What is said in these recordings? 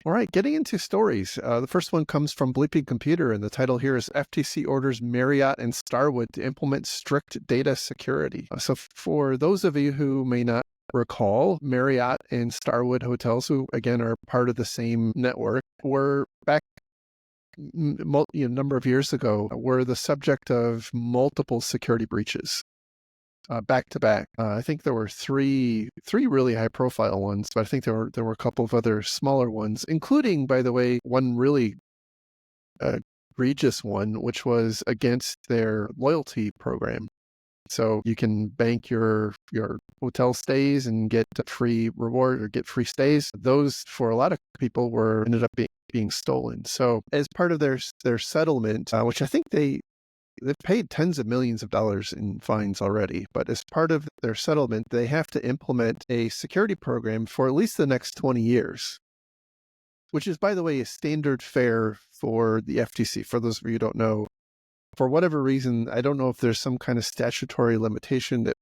All right, getting into stories. The first one comes from Bleeping Computer, and the title here is FTC orders Marriott and Starwood to implement strict data security. So for those of you who may not recall, Marriott and Starwood hotels, who again are part of the same network, were back a number of years ago, were the subject of multiple security breaches. Back to back. I think there were three really high profile ones, but I think there were a couple of other smaller ones, including, by the way, one really egregious one, which was against their loyalty program. So you can bank your hotel stays and get a free reward or get free stays. Those, for a lot of people, ended up being stolen. So as part of their settlement, which I think they've paid tens of millions of dollars in fines already, but as part of their settlement, they have to implement a security program for at least the next 20 years, which is, by the way, a standard fare for the FTC. For those of you who don't know, for whatever reason, I don't know if there's some kind of statutory limitation that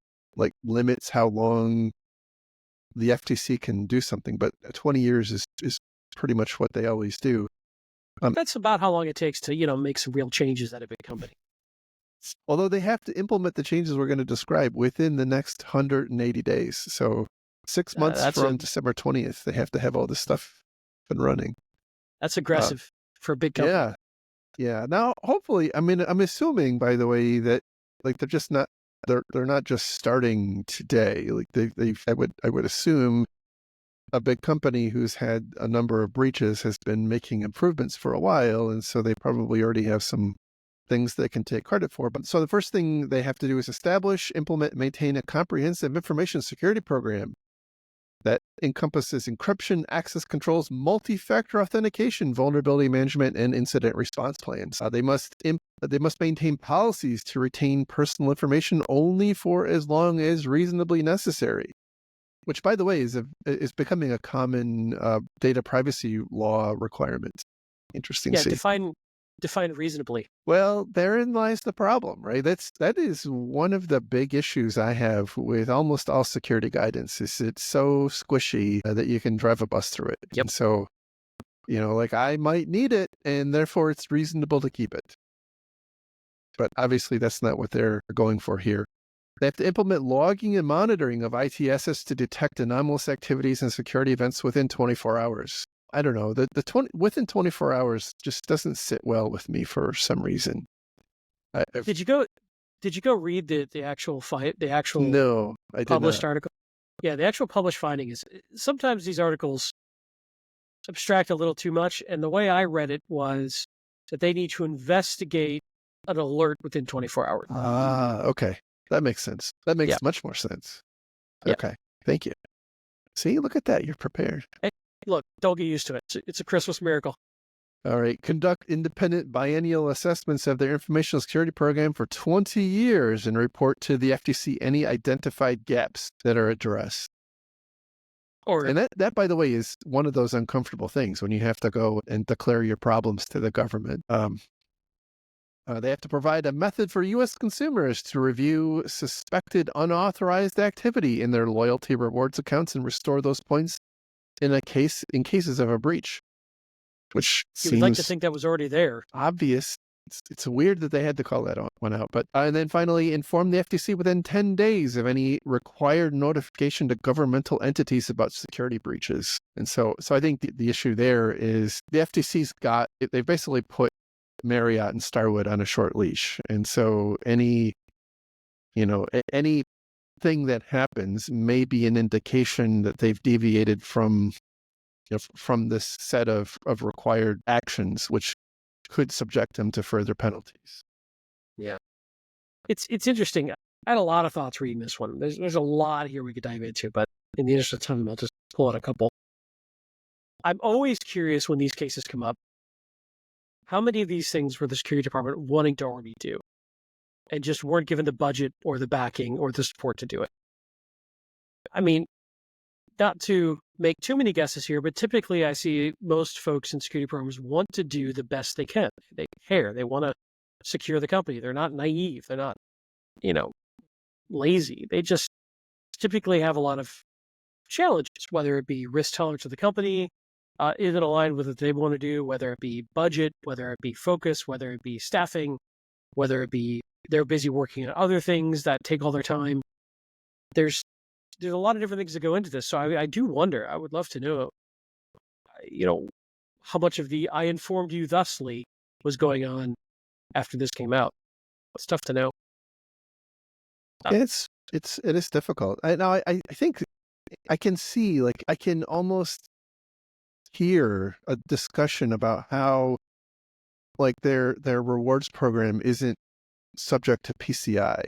limits how long the FTC can do something, but 20 years is pretty much what they always do. That's about how long it takes to, make some real changes at a big company. Although they have to implement the changes we're going to describe within the next 180 days. So 6 months from December 20th, they have to have all this stuff up and running. That's aggressive for a big company. Yeah. Now, hopefully, I'm assuming, by the way, that they're not just starting today. I would assume a big company who's had a number of breaches has been making improvements for a while, and so they probably already have some things they can take credit for. But so the first thing they have to do is establish, implement, maintain a comprehensive information security program that encompasses encryption, access controls, multi-factor authentication, vulnerability management, and incident response plans. They must maintain policies to retain personal information only for as long as reasonably necessary, which, by the way, is becoming a common data privacy law requirement. Interesting. Yeah, define reasonably. Well, therein lies the problem, right? That is one of the big issues I have with almost all security guidance. Is it's so squishy that you can drive a bus through it. Yep. And so, I might need it, and therefore it's reasonable to keep it. But obviously, that's not what they're going for here. They have to implement logging and monitoring of IT assets to detect anomalous activities and security events within 24 hours. I don't know. Within 24 hours just doesn't sit well with me for some reason. Did you go read the actual No, I did published not. article? Yeah, the actual published finding is sometimes these articles abstract a little too much, and the way I read it was that they need to investigate an alert within 24 hours. Okay. That makes sense. That makes much more sense. Okay. Thank you. See, look at that. You're prepared. Hey, look, don't get used to it. It's a Christmas miracle. All right. Conduct independent biennial assessments of their informational security program for 20 years and report to the FTC any identified gaps that are addressed. And that, by the way, is one of those uncomfortable things when you have to go and declare your problems to the government. They have to provide a method for U.S. consumers to review suspected unauthorized activity in their loyalty rewards accounts and restore those points in cases of a breach. Which you would like to think that was already there. Obvious. It's weird that they had to call that one out. But and then finally, inform the FTC within 10 days of any required notification to governmental entities about security breaches. And so I think the issue there is the FTC's they've basically put Marriott and Starwood on a short leash. And so anything that happens may be an indication that they've deviated from this set of required actions, which could subject them to further penalties. Yeah. It's interesting. I had a lot of thoughts reading this one. There's a lot here we could dive into, but in the interest of time, I'll just pull out a couple. I'm always curious when these cases come up, how many of these things were the security department wanting to already do and just weren't given the budget or the backing or the support to do it? I mean, not to make too many guesses here, but typically I see most folks in security programs want to do the best they can. They care. They want to secure the company. They're not naive. They're not, lazy. They just typically have a lot of challenges, whether it be risk tolerance of the company, isn't aligned with what they want to do, whether it be budget, whether it be focus, whether it be staffing, whether it be they're busy working on other things that take all their time. There's a lot of different things that go into this. So I do wonder, I would love to know, how much of the "I informed you thusly" was going on after this came out. It's tough to know. It is difficult. I think I can see, like, I can almost hear a discussion about how, like, their rewards program isn't subject to PCI.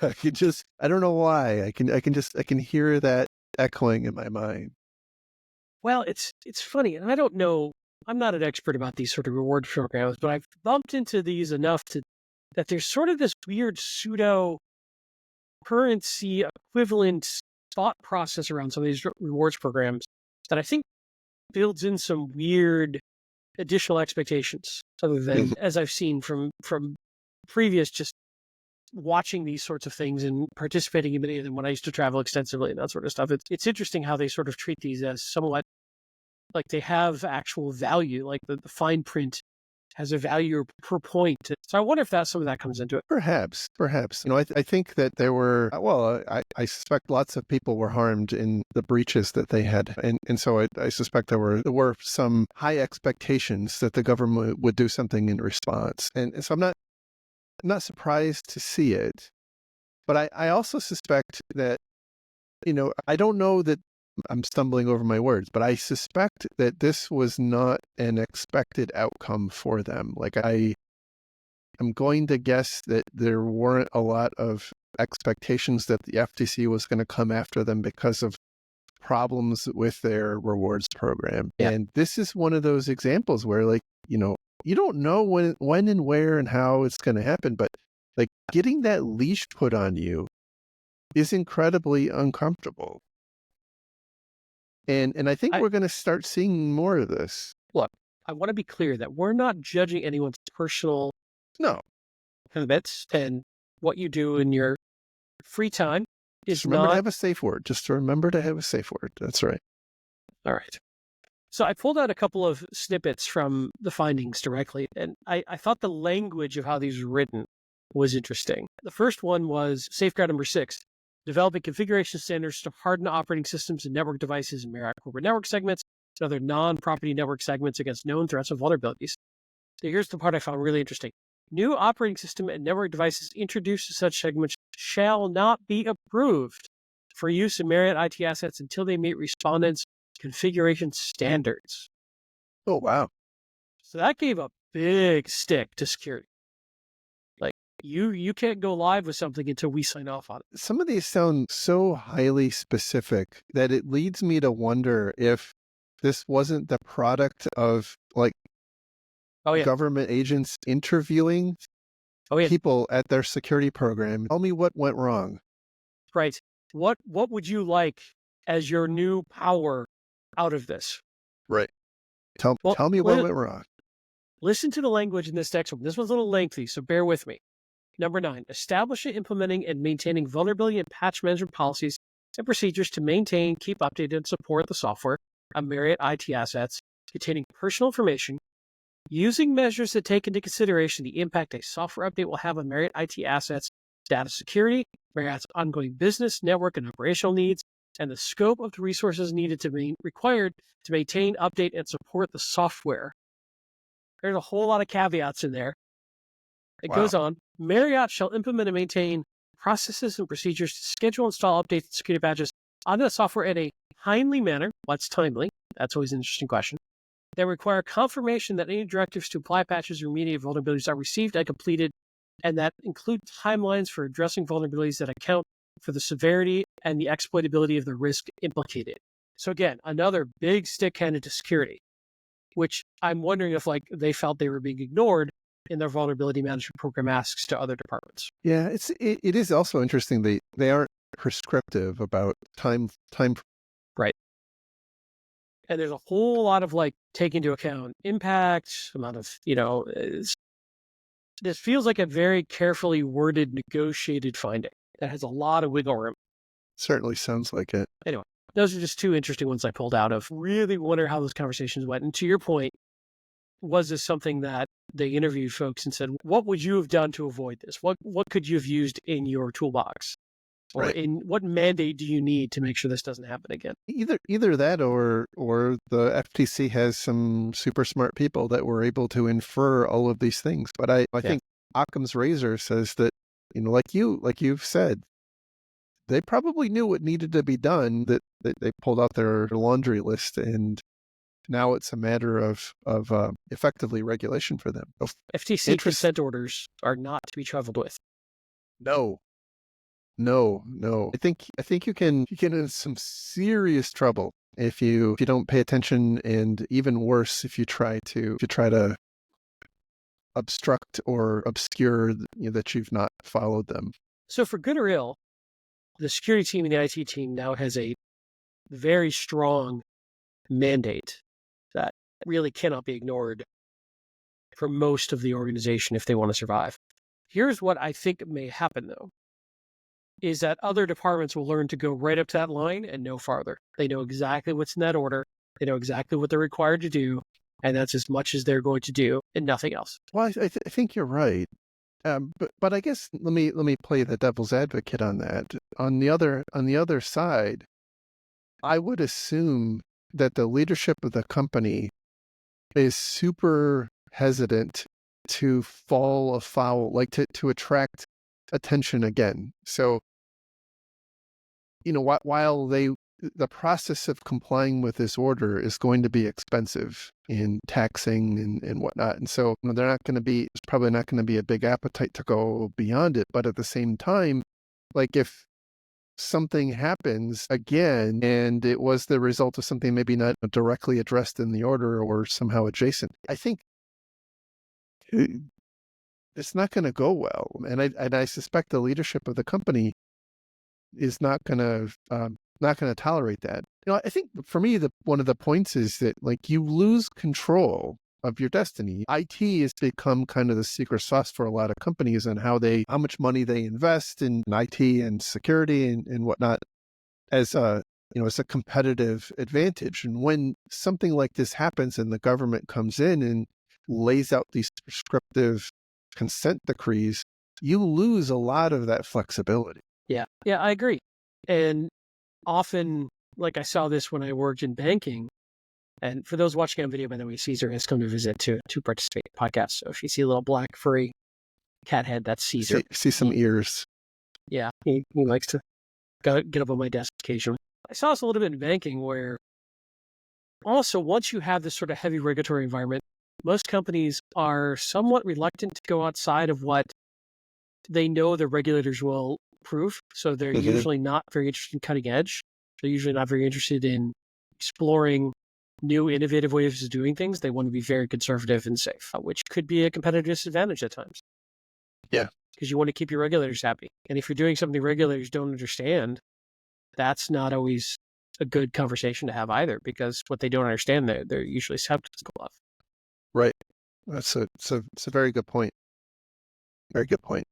I don't know why. I can hear that echoing in my mind. Well, it's funny, and I don't know. I'm not an expert about these sort of reward programs, but I've bumped into these enough that there's sort of this weird pseudo currency equivalent thought process around some of these rewards programs that I think builds in some weird additional expectations, other than as I've seen from previous just watching these sorts of things and participating in many of them when I used to travel extensively and that sort of stuff. It's interesting how they sort of treat these as somewhat like they have actual value, like the fine print has a value per point. So I wonder if some of that comes into it. Perhaps. I think that there were, I suspect lots of people were harmed in the breaches that they had. And so I suspect there were some high expectations that the government would do something in response. And so I'm not surprised to see it. But I also suspect that, I don't know that I'm stumbling over my words, but I suspect that this was not an expected outcome for them. Like, I'm going to guess that there weren't a lot of expectations that the FTC was going to come after them because of problems with their rewards program. Yeah. And this is one of those examples where, like, you don't know when and where and how it's going to happen, but like getting that leash put on you is incredibly uncomfortable. And I think we're going to start seeing more of this. Look, I want to be clear that we're not judging anyone's personal habits, and what you do in your free time is Just remember not... to have a safe word. Just remember to have a safe word. That's right. All right. So I pulled out a couple of snippets from the findings directly, and I thought the language of how these were written was interesting. The first one was safeguard number 6, developing configuration standards to harden operating systems and network devices in Marriott corporate network segments and other non-property network segments against known threats and vulnerabilities. So here's the part I found really interesting. New operating system and network devices introduced to such segments shall not be approved for use in Marriott IT assets until they meet respondents' configuration standards. Oh, wow. So that gave a big stick to security. Like, you can't go live with something until we sign off on it. Some of these sound so highly specific that it leads me to wonder if this wasn't the product of, like, government agents interviewing people at their security program. Tell me what went wrong. Right. What would you like as your new power out of this? Right. Tell me what went wrong. Listen to the language in this text. This one's a little lengthy, so bear with me. Number 9, establishing, implementing, and maintaining vulnerability and patch management policies and procedures to maintain, keep updated, and support the software on Marriott IT assets containing personal information, using measures that take into consideration the impact a software update will have on Marriott IT assets, data security, Marriott's ongoing business, network, and operational needs, and the scope of the resources needed to be required to maintain, update, and support the software. There's a whole lot of caveats in there. It goes on. Marriott shall implement and maintain processes and procedures to schedule, install, update, and security patches onto the software in a timely manner. What's timely? That's always an interesting question. They require confirmation that any directives to apply patches or remediate vulnerabilities are received and completed, and that include timelines for addressing vulnerabilities that account for the severity and the exploitability of the risk implicated. So again, another big stick handed to security, which I'm wondering if they felt they were being ignored in their vulnerability management program asks to other departments. Yeah, it is also interesting they aren't prescriptive about time. Right. And there's a whole lot of take into account impact, amount of, this feels like a very carefully worded, negotiated finding that has a lot of wiggle room. Certainly sounds like it. Anyway, those are just two interesting ones I pulled out of. Really wonder how those conversations went. And to your point, was this something that they interviewed folks and said, what would you have done to avoid this? What could you have used in your toolbox? Or Right. in what mandate do you need to make sure this doesn't happen again? Either that or the FTC has some super smart people that were able to infer all of these things. But I think Occam's razor says that, like you've said, they probably knew what needed to be done, that they pulled out their laundry list, and now it's a matter of effectively regulation for them. FTC consent orders are not to be trifled with. No. I think you can get into some serious trouble if you don't pay attention, and even worse if you try to obstruct or obscure that you've not followed them. So for good or ill, the security team and the IT team now has a very strong mandate that really cannot be ignored for most of the organization if they want to survive. Here's what I think may happen, though, is that other departments will learn to go right up to that line and no farther. They know exactly what's in that order. They know exactly what they're required to do, and that's as much as they're going to do and nothing else. Well, I think you're right. But I guess let me play the devil's advocate on that. On the other side, I would assume that the leadership of the company is super hesitant to fall afoul, like to attract attention again. So, while the process of complying with this order is going to be expensive in taxing and whatnot. And so it's probably not going to be a big appetite to go beyond it. But at the same time, like if something happens again and it was the result of something maybe not directly addressed in the order or somehow adjacent, I think it's not going to go well. And I suspect the leadership of the company is not going to tolerate that. I think for me, one of the points is that like you lose control of your destiny. IT has become kind of the secret sauce for a lot of companies and how much money they invest in IT and security and whatnot as a competitive advantage. And when something like this happens and the government comes in and lays out these prescriptive consent decrees, you lose a lot of that flexibility. Yeah, I agree. And often, like I saw this when I worked in banking. And for those watching on video, by the way, Caesar has come to visit to participate in the podcast. So if you see a little black furry cat head, that's Caesar. See some ears. Yeah, he likes to get up on my desk occasionally. I saw this a little bit in banking where also once you have this sort of heavy regulatory environment, most companies are somewhat reluctant to go outside of what they know the regulators will approve. So they're usually not very interested in cutting edge. They're usually not very interested in exploring new innovative ways of doing things. They want to be very conservative and safe, which could be a competitive disadvantage at times. Yeah. Because you want to keep your regulators happy. And if you're doing something regulators don't understand, that's not always a good conversation to have either, because what they don't understand, they're usually skeptical of. Right. It's a very good point. Very good point.